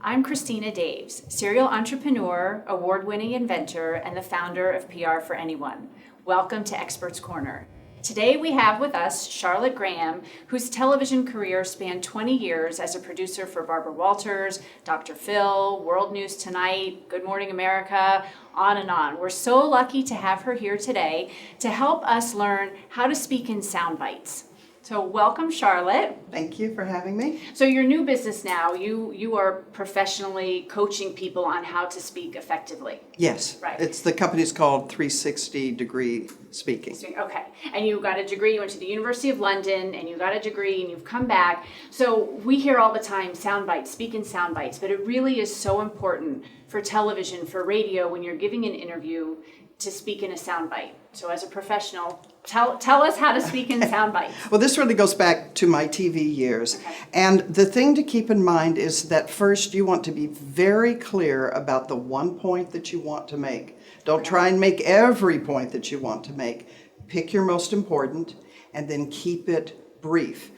I'm Christina Daves, serial entrepreneur, award-winning inventor, and the founder of PR for Anyone. Welcome to Experts Corner. Today we have with us Charlotte Graham, whose television career spanned 20 years as a producer for Barbara Walters, Dr. Phil, World News Tonight, Good Morning America, on and on. We're so lucky to have her here today to help us learn how to speak in Soundbites. So welcome, Charlotte. Thank you for having me. So your new business now, you are professionally coaching people on how to speak effectively. Yes, Right. the company's called 360 Degree Speaking. Okay, and you got a degree, you went to the University of London, and you got a degree, and you've come back. So we hear all the time, sound bites, speak in sound bites, but it really is so important for television, for radio, when you're giving an interview, to speak in a sound bite. So as a professional, tell us how to speak in sound bites. Well, this really goes back to my TV years. Okay. And the thing to keep in mind is that first you want to be very clear about the one point that you want to make. Don't try and make every point that you want to make. Pick your most important and then keep it brief.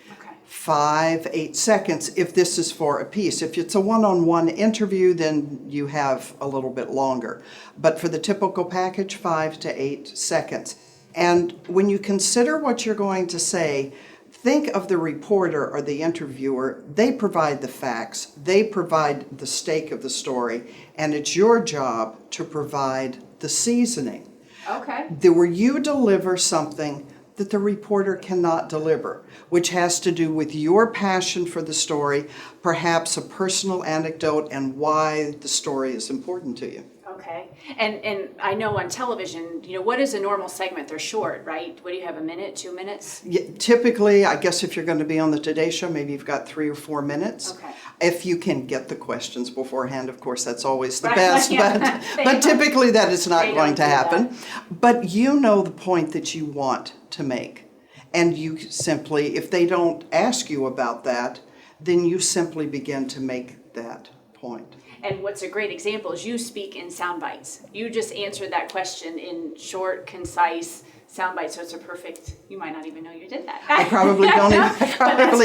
5-8 seconds if this is for a piece. If it's a one-on-one interview, then you have a little bit longer. But for the typical package, 5 to 8 seconds. And when you consider what you're going to say, think of the reporter or the interviewer. They provide the facts, they provide the stake of the story, and it's your job to provide the seasoning. Okay. Where you deliver something that the reporter cannot deliver, which has to do with your passion for the story, perhaps a personal anecdote, and why the story is important to you. Okay, and I know on television, what is a normal segment? They're short, right? What do you have, a minute, 2 minutes? Yeah, typically, I guess if you're going to be on the Today Show, maybe you've got 3 or 4 minutes. Okay. If you can get the questions beforehand, of course, that's always the Right, best, yeah. but typically that is not They going don't to do happen. But you know the point that you want to make. And you simply, if they don't ask you about that, then you simply begin to make that point. And what's a great example is you speak in sound bites. You just answered that question in short, concise sound bites. So it's a perfect, you might not even know you did that. I probably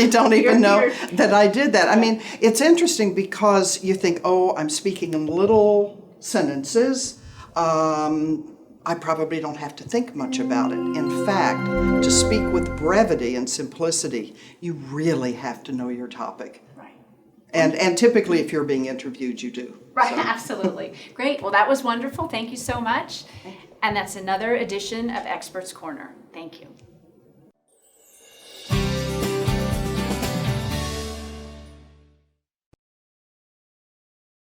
don't even know that I did that. I mean, it's interesting because you think, oh, I'm speaking in little sentences. I probably don't have to think much about it. In fact, to speak with brevity and simplicity, you really have to know your topic. Right. And typically, if you're being interviewed, you do. Right, So. Absolutely. Great. Well, that was wonderful. Thank you so much. And that's another edition of Experts Corner. Thank you.